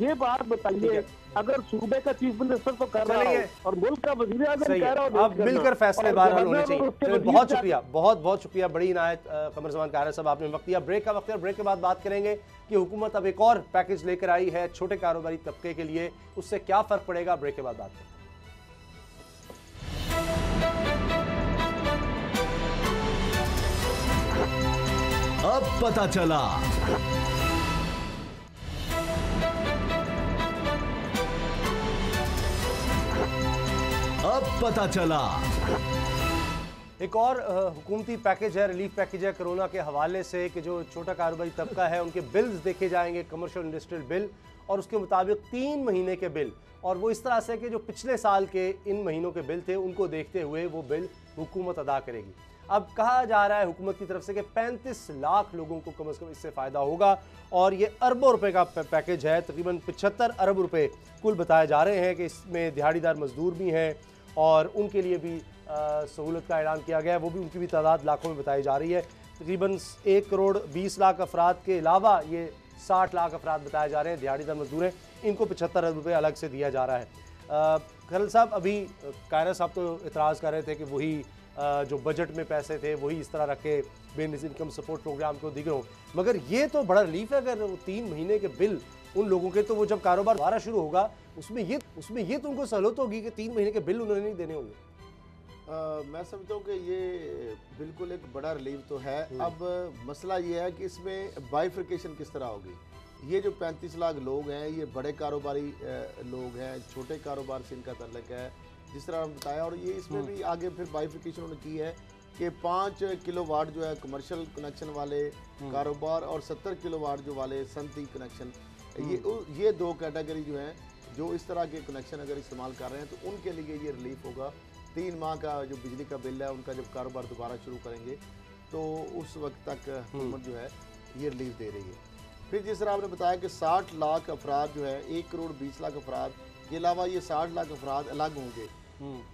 ये बात बताइए, अगर सूबे का चीफ मिनिस्टर तो कर रहा है और मुल्क का वजीर आज़म कह रहा है, अब मिलकर फैसले बहरहाल होने चाहिए। बहुत शुक्रिया, बहुत बहुत शुक्रिया, बड़ी इनायत कमर ज़मान कारय साहब, आपने वक्त दिया। ब्रेक का वक्त है, ब्रेक के बाद बात करेंगे कि हुकूमत अब एक और पैकेज लेकर आई है छोटे कारोबारी तबके के लिए, उससे क्या फ़र्क पड़ेगा। ब्रेक के बाद बात करें। अब पता चला। अब पता चला। एक और हुकूमती पैकेज है, रिलीफ पैकेज है कोरोना के हवाले से, कि जो छोटा कारोबारी तबका है उनके बिल्स देखे जाएंगे, कमर्शियल इंडस्ट्रियल बिल, और उसके मुताबिक 3 महीने के बिल, और वो इस तरह से कि जो पिछले साल के इन महीनों के बिल थे उनको देखते हुए वो बिल हुकूमत अदा करेगी। अब कहा जा रहा है हुकूमत की तरफ से कि 35 लाख लोगों को कम से कम इससे फ़ायदा होगा, और ये अरबों रुपए का पैकेज है, तकरीबन 75 अरब रुपए कुल बताए जा रहे हैं कि इसमें दिहाड़ीदार मजदूर भी हैं और उनके लिए भी सहूलत का ऐलान किया गया है, वो भी उनकी भी तादाद लाखों में बताई जा रही है। तकरीबन 1 करोड़ 20 लाख अफराद के अलावा ये 60 लाख अफराद बताए जा रहे हैं दिहाड़ीदार मजदूर हैं, इनको 75 अरब रुपये अलग से दिया जा रहा है। खलल साहब, अभी कायरा साहब तो इतराज़ कर रहे थे कि वही जो बजट में पैसे थे वही इस तरह रखे बेनिस इनकम सपोर्ट प्रोग्राम को दिखे हों, मगर ये तो बड़ा रिलीफ है। अगर 3 महीने के बिल उन लोगों के, तो वो जब कारोबार दोबारा शुरू होगा उसमें ये तो उनको सहूलत होगी कि 3 महीने के बिल उन्होंने नहीं देने होंगे। मैं समझता हूँ कि ये बिल्कुल एक बड़ा रिलीफ तो है। अब मसला ये है कि इसमें बाइफिकेशन किस तरह होगी। ये जो 35 लाख लोग हैं ये बड़े कारोबारी लोग हैं, छोटे कारोबार से इनका तल्लक है जिस तरह हमने बताया, और ये इसमें भी आगे फिर बाइफिकेशन उन्होंने की है कि 5 किलोवाट जो है कमर्शियल कनेक्शन वाले कारोबार और 70 किलोवाट जो वाले सनती कनेक्शन, ये 2 कैटेगरी जो हैं जो इस तरह के कनेक्शन अगर इस्तेमाल कर रहे हैं तो उनके लिए ये रिलीफ होगा। 3 माह का जो बिजली का बिल है उनका जब कारोबार दोबारा शुरू करेंगे तो उस वक्त तक हुकूमत जो है ये रिलीफ दे रही है। फिर जिस तरह आपने बताया कि 60 लाख अफराद जो है, 1 करोड़ 20 लाख अफराद के अलावा ये 60 लाख अफराद अलग होंगे।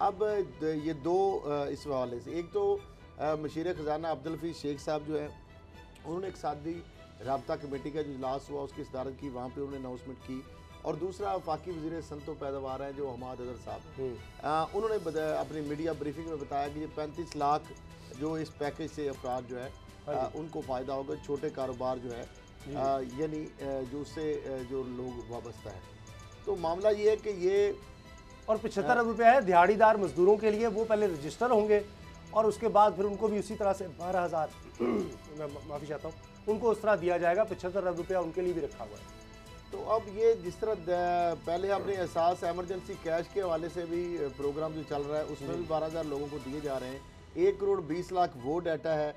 अब ये 2 इस हवाले से, एक तो मशीर ख़जाना अब्दुल हफीज़ शेख साहब जो है उन्होंने एक सादी राब्ता कमेटी का जो इजलास हुआ उसकी सदारत की, वहाँ पे उन्होंने अनाउंसमेंट की, और दूसरा वफाकी वज़ीर सनत व पैदावार हैं जो हमाद अज़हर साहब, उन्होंने अपनी मीडिया ब्रीफिंग में बताया कि ये 35 लाख जो इस पैकेज से अफराद जो है उनको फ़ायदा होगा, छोटे कारोबार जो है यानी जो उससे जो लोग वाबस्ता है। तो मामला ये है कि ये और 75 अरब रुपये है दिहाड़ीदार मजदूरों के लिए, वो पहले रजिस्टर होंगे और उसके बाद फिर उनको भी उसी तरह से 12,000 मैं माफ़ी चाहता हूँ, उनको उस तरह दिया जाएगा। 75 अरब रुपया उनके लिए भी रखा हुआ है। तो अब ये जिस तरह पहले हमने एहसास एमरजेंसी कैश के हवाले से भी प्रोग्राम जो चल रहा है उसमें भी 12,000 लोगों को दिए जा रहे हैं। 1 करोड़ 20 लाख वो डाटा है।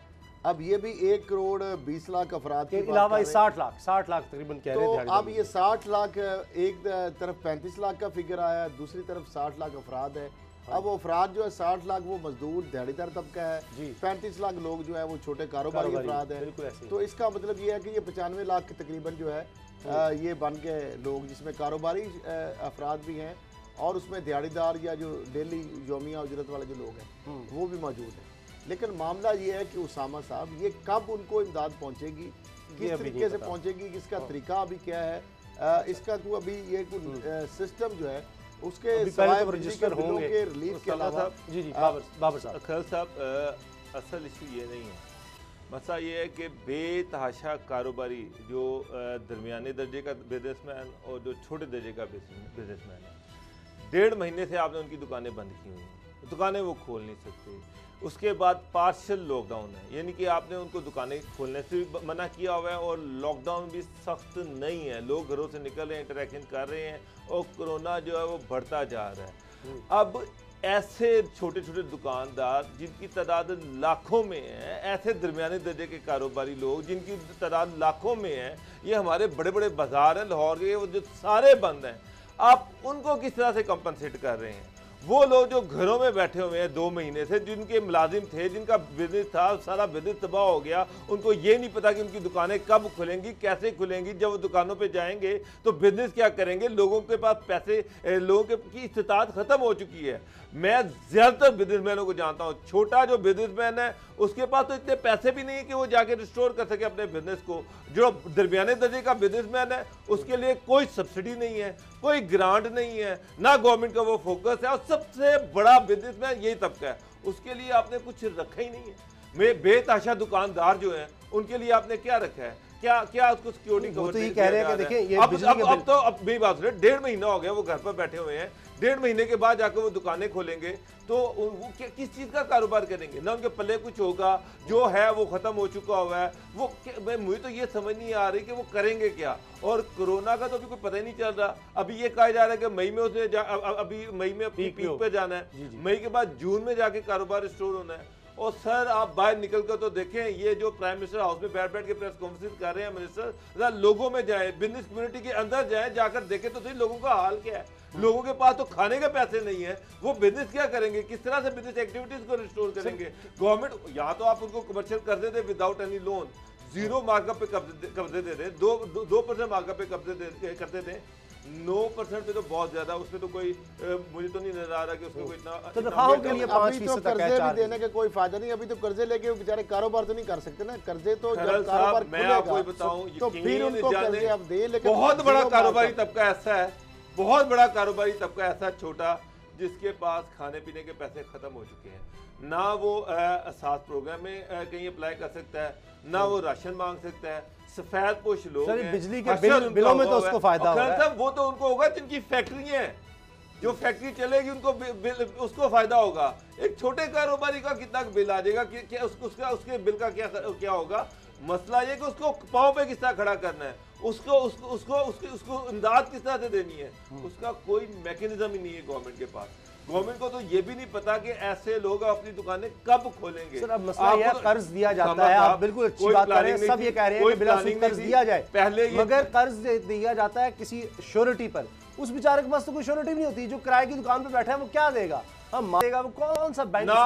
अब ये भी 1 करोड़ 20 लाख अफराद के अलावा 60 लाख तकरीबन कह रहे हैं। तो अब ये 60 लाख, एक तरफ 35 लाख का फिगर आया, दूसरी तरफ 60 लाख अफराद है। अब वो अफराद जो है 60 लाख वो मजदूर दिहाड़ीदार तबका है, 35 लाख लोग जो है वो छोटे कारोबारी अफराद है। तो इसका मतलब ये है कि ये 95 लाख के तकरीबन जो है ये बन गए लोग, जिसमें कारोबारी अफराद भी हैं और उसमें दिहाड़ीदार या जो डेली योमिया उजरत वाले जो लोग हैं वो भी मौजूद हैं। लेकिन मामला ये है कि उसामा साहब ये कब उनको इमदाद पहुँचेगी, किस तरीके से पहुँचेगी, इसका तरीका अभी क्या है, इसका तो अभी ये सिस्टम जो है उसके रजिस्टर होंगे के रिलीज के अलावा। जी बाबर साहब, खैर साहब, असल इशू ये नहीं है। मसला ये है कि बेतहाशा कारोबारी जो दरमियाने दर्जे का बिजनेसमैन और जो छोटे दर्जे का बिजनेसमैन है, 1.5 महीने से आपने उनकी दुकानें बंद की हुई हैं, दुकानें वो खोल नहीं सकते। उसके बाद पार्शियल लॉकडाउन है, यानी कि आपने उनको दुकानें खोलने से भी मना किया हुआ है और लॉकडाउन भी सख्त नहीं है। लोग घरों से निकल रहे हैं, इंटरेक्शन कर रहे हैं और कोरोना जो है वो बढ़ता जा रहा है। अब ऐसे छोटे छोटे दुकानदार जिनकी तादाद लाखों में है, ऐसे दरमियाने दर्जे के कारोबारी लोग जिनकी तादाद लाखों में है, ये हमारे बड़े बड़े बाजार हैं लाहौर के, वो जो सारे बंद हैं, आप उनको किस तरह से कंपनसेट कर रहे हैं? वो लोग जो घरों में बैठे हुए हैं 2 महीने से, जिनके मुलाजिम थे, जिनका बिजनेस था, सारा बिजनेस तबाह हो गया, उनको ये नहीं पता कि उनकी दुकानें कब खुलेंगी, कैसे खुलेंगी। जब वो दुकानों पे जाएंगे तो बिजनेस क्या करेंगे? लोगों के पास पैसे, लोगों की इस्तिताअत खत्म हो चुकी है। मैं ज़्यादातर बिजनेसमैनों को जानता हूँ, छोटा जो बिजनेसमैन है उसके पास तो इतने पैसे भी नहीं है कि वो जाके रिस्टोर कर सके अपने बिजनेस को। जो दरमियाने दर्जे का बिजनेसमैन है उसके लिए कोई सब्सिडी नहीं है, कोई ग्रांट नहीं है, ना गवर्नमेंट का वो फोकस है, और सबसे बड़ा बिजनेसमैन यही तबका है, उसके लिए आपने कुछ रखा ही नहीं है। मैं बेतहाशा दुकानदार जो है उनके लिए आपने क्या रखा है? क्या उसको सिक्योरिटी कवर तो ये कह रहे हैं कि देखिए ये अब मेरी बात सुनिए, 1.5 महीना हो गया वो घर पर बैठे हुए हैं, 1.5 महीने के बाद जाकर वो दुकानें खोलेंगे तो वो किस चीज़ का कारोबार करेंगे? ना उनके पल्ले कुछ होगा, जो है वो ख़त्म हो चुका हुआ है। वो मुझे तो ये समझ नहीं आ रही कि वो करेंगे क्या। और कोरोना का तो अभी कोई पता ही नहीं चल रहा। अभी ये कहा जा रहा है कि मई में उसने अभी मई में पीक पे जाना है, मई के बाद जून में जाके कारोबार रिस्टोर होना है। और सर आप बाहर निकल कर तो देखें, ये जो प्राइम मिनिस्टर हाउस में बैठ के प्रेस कॉन्फ्रेंस कर रहे हैं मिनिस्टर, लोगों में जाए, बिजनेस कम्युनिटी के अंदर जाए, जाकर देखें तो सही लोगों का हाल क्या है। लोगों के पास तो खाने के पैसे नहीं है, वो बिजनेस क्या करेंगे? किस तरह से बिजनेस एक्टिविटीज को रिस्टोर करेंगे? गवर्नमेंट या तो आप उनको कमर्शियल कर देते विदाउट एनी लोन, 0 मार्कअप पे कब्जे दे रहे, 2% मार्कअप पे कब्जे करते थे, 9% पे तो बहुत ज्यादा, उसमें तो कोई मुझे तो नहीं नजर आ रहा कि उसमें कोई इतना तनख्वाहों के लिए 5% तो कर्जे भी देने का कोई फायदा नहीं। अभी तो कर्जे लेके बेचारे कारोबार तो नहीं कर सकते ना। कर्जे तो जब कारोबार मैं आपको बताऊं तो फिर उनको कर्जे अब दे, लेकिन बहुत बड़ा कारोबारी तबका ऐसा है, बहुत बड़ा कारोबारी तबका ऐसा छोटा जिसके पास खाने पीने के पैसे खत्म हो चुके हैं, ना वो साथ प्रोग्राम में कहीं अप्लाई कर सकता है, ना वो राशन मांग सकता है। सफेद पोश लोग हैं, बिजली के बिलों में तो उसको फायदा होगा, वो तो उनको होगा जिनकी फैक्ट्री है, जो फैक्ट्री चलेगी उनको उसको फायदा होगा। एक छोटे कारोबारी का कितना बिल आ जाएगा, उसके बिल का क्या होगा? मसला ये कि उसको पाँव पे किस तरह खड़ा करना है, उसको इमदाद किस तरह से देनी है, उसका कोई मैकेनिज्म ही नहीं है गवर्नमेंट के पास। गवर्नमेंट को तो ये भी नहीं पता कि ऐसे लोग अपनी दुकानें कब खोलेंगे। सर अब मसला ये कर्ज दिया जाता है, आप बिल्कुल अच्छी बात कर रहे हैं, सब ये कह रहे हैं कि बिला सूद कर्ज दिया जाए, पहले मगर कर्ज दिया जाता है किसी श्योरिटी पर, उस बेचारे के पास तो कोई श्योरिटी नहीं होती। जो किराए की दुकान पर बैठा है वो क्या देगा? हम मांगेगा, वो कौन सा बैंक ना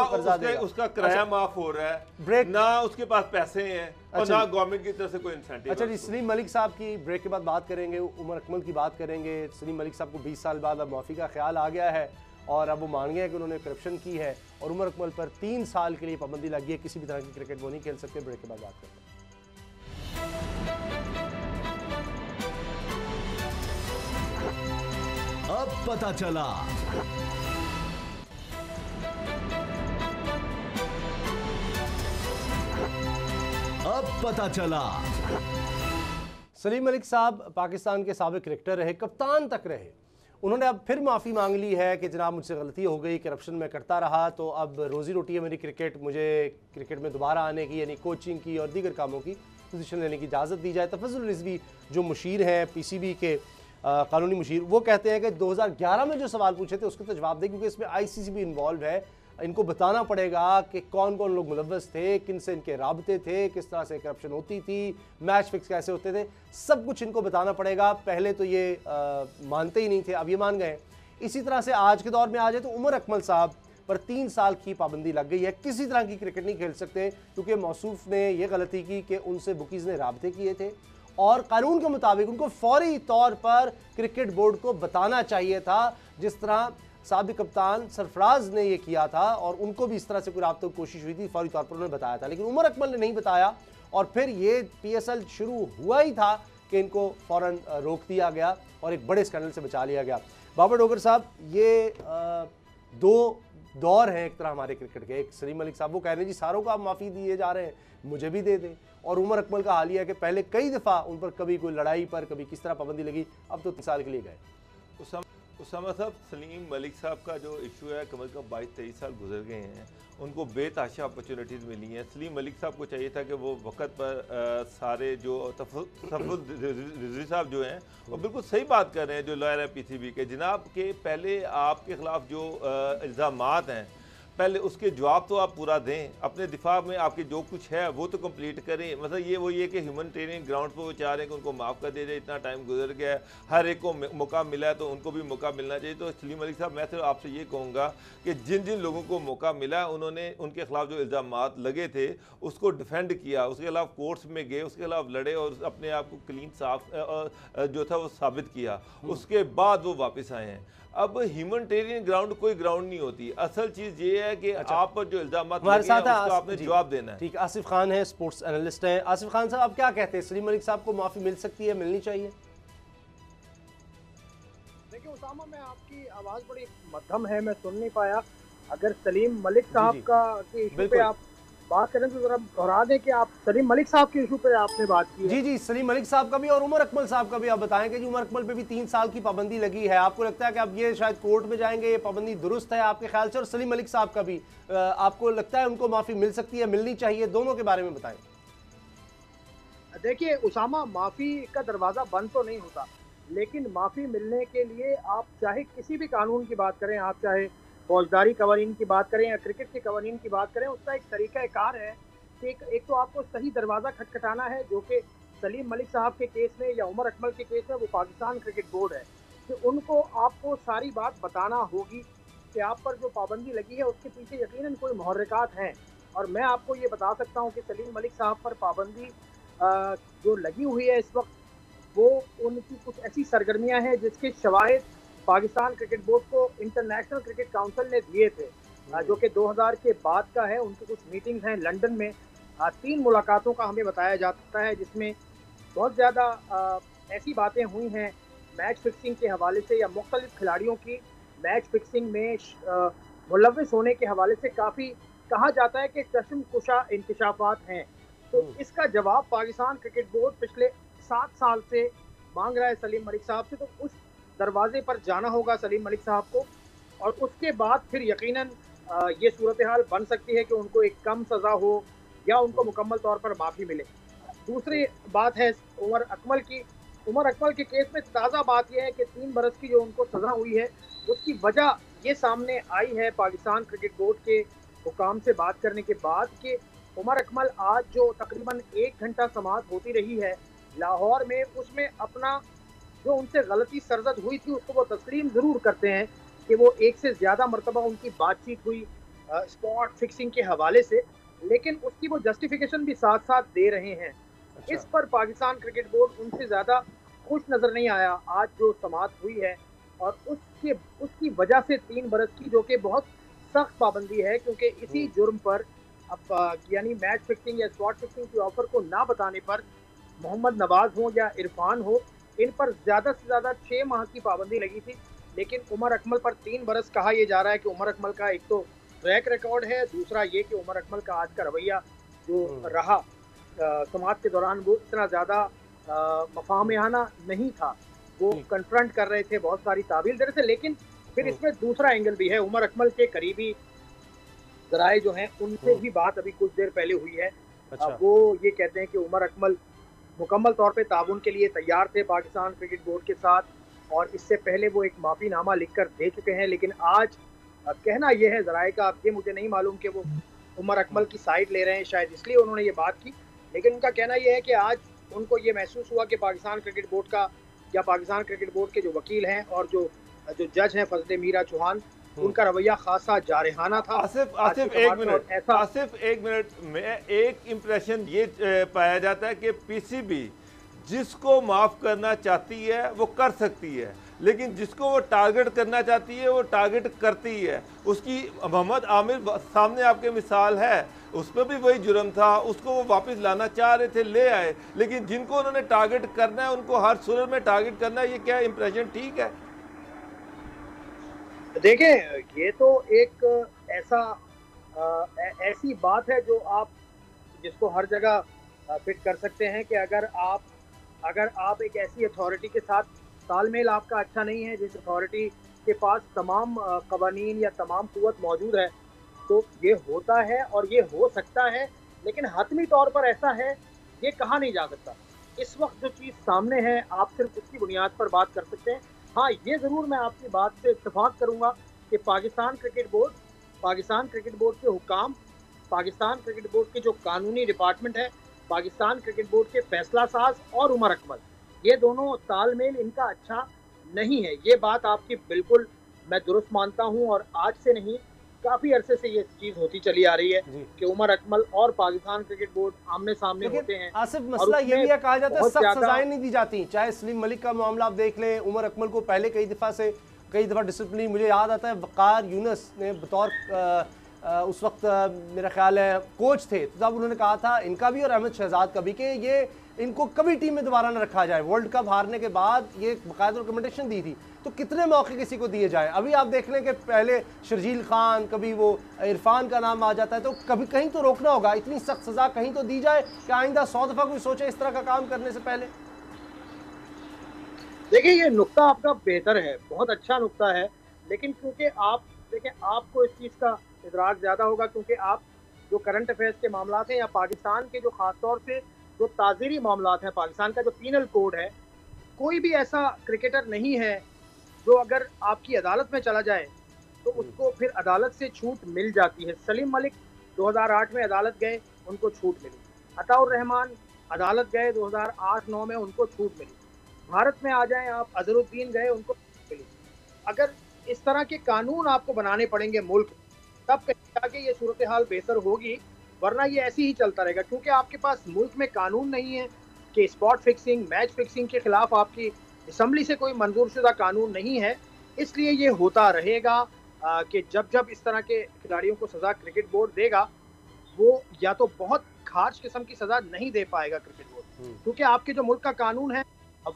उसका किराया माफ हो रहा है, ब्रेक ना उसके पास पैसे हैं, और ना गवर्नमेंट की तरफ से कोई इंसेंटिव। अच्छा जी, सलीम मलिक साहब की ब्रेक के बाद बात करेंगे, उमर अकमल की बात करेंगे। सलीम मलिक साहब को 20 साल बाद अब माफी का ख्याल आ गया है और अब वो मान गए कि उन्होंने करप्शन की है, और उमर अकमल पर 3 साल के लिए पाबंदी लगी है, किसी भी तरह की क्रिकेट वो नहीं खेल सकते। ब्रेक के बाद बात करते हैं। अब पता चला। अब पता चला। सलीम मलिक साहब पाकिस्तान के साबिक क्रिकेटर रहे, कप्तान तक रहे, उन्होंने अब फिर माफ़ी मांग ली है कि जनाब मुझसे गलती हो गई, करप्शन में करता रहा, तो अब रोज़ी रोटी है मेरी क्रिकेट, मुझे क्रिकेट में दोबारा आने की यानी कोचिंग की और दीगर कामों की पोजीशन लेने की इजाज़त दी जाए। तफज़्ज़ुल रिज़वी जो मुशीर हैं पीसीबी के कानूनी मुशीर, वो कहते हैं कि 2011 में जो सवाल पूछे थे उसके तो जवाब दें, क्योंकि इसमें आईसीसी भी इन्वॉल्व है। इनको बताना पड़ेगा कि कौन कौन लोग मुलव्वस थे, किन से इनके राबते थे, किस तरह से करप्शन होती थी, मैच फिक्स कैसे होते थे, सब कुछ इनको बताना पड़ेगा। पहले तो ये मानते ही नहीं थे, अब ये मान गए। इसी तरह से आज के दौर में आ जाए तो उमर अकमल साहब पर 3 साल की पाबंदी लग गई है, किसी तरह की क्रिकेट नहीं खेल सकते, क्योंकि मौसूफ ने यह गलती की कि उनसे बुकीज़ ने राबते किए थे और कानून के मुताबिक उनको फौरी तौर पर क्रिकेट बोर्ड को बताना चाहिए था, जिस तरह साबिक कप्तान सरफराज ने यह किया था और उनको भी इस तरह से कोई राब्ते की कोशिश हुई थी, फौरी तौर पर उन्होंने बताया था। लेकिन उमर अकमल ने नहीं बताया और फिर ये PSL शुरू हुआ ही था कि इनको फ़ौरन रोक दिया गया और एक बड़े स्कैंडल से बचा लिया गया। बाबर डोगर साहब, ये 2 दौर हैं एक तरह हमारे क्रिकेट के। एक सलीम मलिक साहब वो कह रहे हैं जी सारों को आप माफ़ी दिए जा रहे हैं, मुझे भी दे दें, और उमर अकमल का हाल ही है कि पहले कई दफ़ा उन पर कभी कोई लड़ाई पर कभी किस तरह पाबंदी लगी, अब तो 3 साल के लिए गए। उसामा साहब, सलीम मलिक साहब का जो इशू है, कम से कम 22-23 साल गुजर गए हैं, उनको बेतहाशा अपॉर्चुनिटीज़ मिली हैं। सलीम मलिक साहब को चाहिए था कि वो वक्त पर सारे जो तफज़्ज़ुल रिज़वी साहब जो हैं वो बिल्कुल सही बात कर रहे हैं, जो लॉयर है PCB के, जनाब के पहले आपके ख़िलाफ़ जो इल्ज़ामात हैं पहले उसके जवाब तो आप पूरा दें, अपने दिफा में आपके जो कुछ है वो तो कंप्लीट करें। मतलब ये वो ये कि ह्यूमैनिटेरियन ग्राउंड पर वो चाह रहे हैं कि उनको माफ़ कर दिया जाए, इतना टाइम गुजर गया है, हर एक को मौका मिला है तो उनको भी मौका मिलना चाहिए। तो सलीम मलिक साहब, मैं सिर्फ आपसे ये कहूँगा कि जिन जिन लोगों को मौका मिला उन्होंने उनके खिलाफ जो इल्ज़ामात लगे थे उसको डिफेंड किया, उसके खिलाफ कोर्ट्स में गए, उसके खिलाफ लड़े और अपने आप को क्लीन साफ जो था वो साबित किया, उसके बाद वो वापस आए हैं। अब ह्यूमैनिटेरियन ग्राउंड कोई ग्राउंड नहीं होती, असल चीज ये है कि आप पर जो इल्जामात हमारे साथ उसका आपने जवाब देना है। ठीक, आसिफ खान है, स्पोर्ट्स एनालिस्ट हैं। आसिफ खान साहब, आप क्या कहते हैं, सलीम मलिक साहब को माफी मिल सकती है, मिलनी चाहिए? देखिए उसामा, मैं आपकी आवाज बड़ी मध्यम है, मैं सुन नहीं पाया। अगर सलीम मलिक साहब का के इशू पे आप बात करें तो जरा दोहरा दें कि आप सलीम मलिक साहब के इशू पे आपने बात की है। जी जी, सलीम मलिक साहब का भी और उमर अकमल साहब का भी आप बताएं कि जी उमर अकमल पे भी 3 साल की पाबंदी लगी है। आपको लगता है कि अब ये शायद कोर्ट में जाएंगे, ये पाबंदी दुरुस्त है आपके ख्याल से? और सलीम मलिक साहब का भी आपको लगता है उनको माफी मिल सकती है, मिलनी चाहिए? दोनों के बारे में बताएं। देखिए उसामा, माफी का दरवाजा बंद तो नहीं होता, लेकिन माफी मिलने के लिए आप चाहे किसी भी कानून की बात करें, आप चाहे फौजदारी कवानीन की बात करें या क्रिकेट के कवानीन की बात करें, उसका एक तरीका कार है कि एक तो आपको सही दरवाज़ा खटखटाना है, जो कि सलीम मलिक साहब के केस में या उमर अकमल के केस में वो पाकिस्तान क्रिकेट बोर्ड है, कि उनको आपको सारी बात बताना होगी कि आप पर जो पाबंदी लगी है उसके पीछे यकीनन कोई मुहर्रिकात हैं। और मैं आपको ये बता सकता हूँ कि सलीम मलिक साहब पर पाबंदी जो लगी हुई है इस वक्त, वो उनकी कुछ ऐसी सरगर्मियाँ हैं जिसके शवाहिद पाकिस्तान क्रिकेट बोर्ड को इंटरनेशनल क्रिकेट काउंसिल ने दिए थे, जो कि 2000 के बाद का है। उनकी कुछ मीटिंग्स हैं लंदन में, 3 मुलाकातों का हमें बताया जाता है, जिसमें बहुत ज़्यादा ऐसी बातें हुई हैं मैच फिक्सिंग के हवाले से या मुख्तलिफ खिलाड़ियों की मैच फिक्सिंग में मुलव्वस होने के हवाले से काफ़ी कहा जाता है कि चश्मकुशा इंकशाफात हैं। तो इसका जवाब पाकिस्तान क्रिकेट बोर्ड पिछले 7 साल से मांग रहा है सलीम मलिक साहब से, तो उस दरवाजे पर जाना होगा सलीम मलिक साहब को, और उसके बाद फिर यकीनन ये सूरत हाल बन सकती है कि उनको एक कम सज़ा हो या उनको मुकम्मल तौर पर माफ़ी मिले। दूसरी बात है उमर अकमल की। उमर अकमल के केस में ताज़ा बात यह है कि 3 बरस की जो उनको सज़ा हुई है उसकी वजह ये सामने आई है पाकिस्तान क्रिकेट बोर्ड के हुकाम से बात करने के बाद कि उमर अकमल आज जो तकरीबन 1 घंटा समाअत होती रही है लाहौर में, उसमें अपना जो उनसे गलती सरजद हुई थी उसको वो तस्लीम ज़रूर करते हैं कि वो 1 से ज़्यादा मरतबा उनकी बातचीत हुई स्पॉट फिक्सिंग के हवाले से, लेकिन उसकी वो जस्टिफिकेशन भी साथ साथ दे रहे हैं। अच्छा। इस पर पाकिस्तान क्रिकेट बोर्ड उनसे ज़्यादा खुश नज़र नहीं आया आज जो समाअत हुई है, और उसकी वजह से 3 बरस की जो कि बहुत सख्त पाबंदी है, क्योंकि इसी जुर्म पर अब यानी मैच फिक्सिंग या स्पॉट फिक्सिंग की ऑफर को ना बताने पर मोहम्मद नवाज हो या इरफान हो, इन पर ज़्यादा से ज़्यादा 6 माह की पाबंदी लगी थी। लेकिन उमर अकमल पर 3 बरस कहा यह जा रहा है कि उमर अकमल का एक तो ट्रैक रिकॉर्ड है, दूसरा ये कि उमर अकमल का आज का रवैया जो रहा समाअत के दौरान वो इतना ज़्यादा मफाहमाना नहीं था, वो कन्फ्रंट कर रहे थे, बहुत सारी ताबील दे रहे थे। लेकिन फिर इसमें दूसरा एंगल भी है। उमर अकमल के करीबी जराए जो हैं उनसे भी बात अभी कुछ देर पहले हुई है। वो ये कहते हैं कि उमर अकमल मुकम्मल तौर पे ताउन के लिए तैयार थे पाकिस्तान क्रिकेट बोर्ड के साथ, और इससे पहले वो एक माफ़ीनामा लिखकर दे चुके हैं। लेकिन आज कहना यह है जराए का, अब ये मुझे नहीं मालूम कि वो उमर अकमल की साइड ले रहे हैं, शायद इसलिए उन्होंने ये बात की। लेकिन उनका कहना यह है कि आज उनको ये महसूस हुआ कि पाकिस्तान क्रिकेट बोर्ड का या पाकिस्तान क्रिकेट बोर्ड के जो वकील हैं और जो जज हैं फजले मीरा चौहान, उनका रवैया खासा जारहाना था। आसिफ एक मिनट में एक इम्प्रेशन ये पाया जाता है कि पीसीबी जिसको माफ करना चाहती है वो कर सकती है, लेकिन जिसको वो टारगेट करना चाहती है वो टारगेट करती है। उसकी मोहम्मद आमिर सामने आपके मिसाल है, उस पर भी वही जुर्म था, उसको वो वापस लाना चाह रहे थे, ले आए। लेकिन जिनको उन्होंने टारगेट करना है उनको हर सूरत में टारगेट करना है। ये क्या इम्प्रेशन ठीक है? देखें, ये तो एक ऐसी बात है जो आप जिसको हर जगह फिट कर सकते हैं कि अगर आप एक ऐसी अथॉरिटी के साथ तालमेल आपका अच्छा नहीं है, जिस अथॉरिटी के पास तमाम कवानीन या तमाम कुव्वत मौजूद है, तो ये होता है और ये हो सकता है। लेकिन हतमी तौर पर ऐसा है, ये कहा नहीं जा सकता। इस वक्त जो चीज़ सामने है आप सिर्फ उसकी बुनियाद पर बात कर सकते हैं। हाँ, ये ज़रूर मैं आपकी बात से इत्तेफाक करूँगा कि पाकिस्तान क्रिकेट बोर्ड के हुकाम, पाकिस्तान क्रिकेट बोर्ड के जो कानूनी डिपार्टमेंट है, पाकिस्तान क्रिकेट बोर्ड के फैसला साज और उमर अकमल, ये दोनों तालमेल इनका अच्छा नहीं है। ये बात आपकी बिल्कुल मैं दुरुस्त मानता हूँ, और आज से नहीं काफी अरसे से ये चीज होती चली आ रही है कि उमर अकमल और पाकिस्तान क्रिकेट बोर्ड आमने सामने होते हैं। आसिफ, मसला ये भी कहा जाता है सख्त सजाएं नहीं दी जाती। चाहे सलीम मलिक का मामला आप देख लें, उमर अकमल को पहले कई दफ़ा डिसिप्लिन, मुझे याद आता है वक़ार यूनुस ने बतौर उस वक्त मेरा ख्याल है कोच थे, तो तब उन्होंने कहा था इनका भी और अहमद शहजाद का भी कि ये इनको कभी टीम में दोबारा न रखा जाए। वर्ल्ड कप हारने के बाद ये बाकायदा रिकमेंडेशन दी थी। तो कितने मौके किसी को दिए जाए? अभी आप देख लें कि पहले शर्जील खान, कभी वो इरफान का नाम आ जाता है, तो कभी कहीं तो रोकना होगा। इतनी सख्त सज़ा कहीं तो दी जाए कि आइंदा 100 दफ़ा कोई सोचे इस तरह का काम करने से पहले। देखिए, ये नुक्ता आपका बेहतर है, बहुत अच्छा नुक्ता है। लेकिन क्योंकि आप देखें, आपको इस चीज़ का इदराक ज़्यादा होगा, क्योंकि आप जो करंट अफेयर्स के मामला हैं या पाकिस्तान के जो ख़ास तौर से जो ताज़ीरी मामला हैं, पाकिस्तान का जो पीनल कोड है, कोई भी ऐसा क्रिकेटर नहीं है जो अगर आपकी अदालत में चला जाए तो उसको फिर अदालत से छूट मिल जाती है। सलीम मलिक 2008 में अदालत गए, उनको छूट मिली। अताउर रहमान अदालत गए 2008-9 में, उनको छूट मिली। भारत में आ जाएं आप, अजहरुद्दीन गए, उनको छूट मिली। अगर इस तरह के कानून आपको बनाने पड़ेंगे मुल्क, तब कहीं जाके ये सूरत हाल बेहतर होगी, वरना ये ऐसे ही चलता रहेगा। क्योंकि आपके पास मुल्क में कानून नहीं है कि स्पॉट फिक्सिंग, मैच फिक्सिंग के खिलाफ आपकी असम्बली से कोई मंजूर शुदा कानून नहीं है। इसलिए ये होता रहेगा कि जब इस तरह के खिलाड़ियों को सज़ा क्रिकेट बोर्ड देगा, वो या तो बहुत खास किस्म की सज़ा नहीं दे पाएगा क्रिकेट बोर्ड, क्योंकि आपके जो मुल्क का कानून है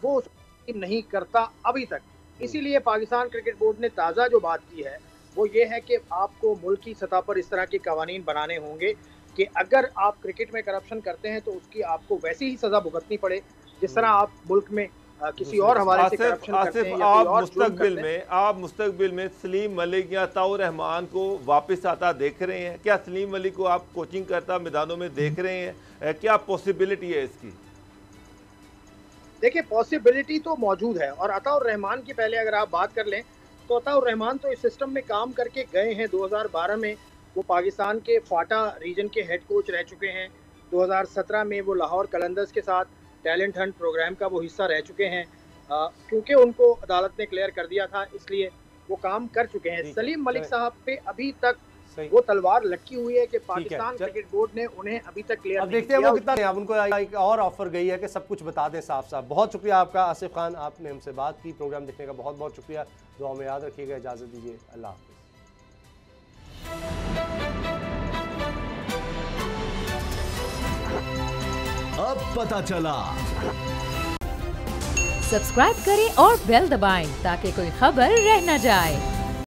वो नहीं करता अभी तक। इसीलिए पाकिस्तान क्रिकेट बोर्ड ने ताज़ा जो बात की है वो ये है कि आपको मुल्क की सतह पर इस तरह के कवानीन बनाने होंगे कि अगर आप क्रिकेट में करप्शन करते हैं तो उसकी आपको वैसी ही सज़ा भुगतनी पड़े जिस तरह आप मुल्क में किसी और हवाले से करप्शन करते हैं या कोई और आप मुस्तकबिल में सलीम मलिक या ताउर रहमान को वापस आता देख रहे हैं? क्या सलीम मलिक को आप कोचिंग करता मैदानों में देख रहे हैं? क्या पॉसिबिलिटी है इसकी? देखिए, पॉसिबिलिटी तो मौजूद है। और अताउर रहमान की पहले अगर आप बात कर लें तो अताउर रहमान तो इस सिस्टम में काम करके गए हैं। 2012 में वो पाकिस्तान के फाटा रीजन के हेड कोच रह चुके हैं। 2017 में वो लाहौर कलंदर्स के साथ टैलेंट हंट प्रोग्राम का वो हिस्सा रह चुके हैं। क्योंकि उनको अदालत ने क्लियर कर दिया था, इसलिए वो काम कर चुके हैं। सलीम मलिक साहब पे अभी तक वो तलवार लटकी हुई है कि पाकिस्तान क्रिकेट बोर्ड ने उन्हें अभी तक क्लियर नहीं किया। अब देखते हैं वो कितना, अब उनको एक और ऑफर गई है कि सब कुछ बता दें साफ साफ। बहुत शुक्रिया आपका आसिफ खान, आपने हमसे बात की। प्रोग्राम देखने का बहुत बहुत शुक्रिया। दुआ में याद रखिएगा। इजाजत दीजिए, अल्लाह हाफिज़। अब पता चला। सब्सक्राइब करें और बेल दबाएं ताकि कोई खबर रह न जाए।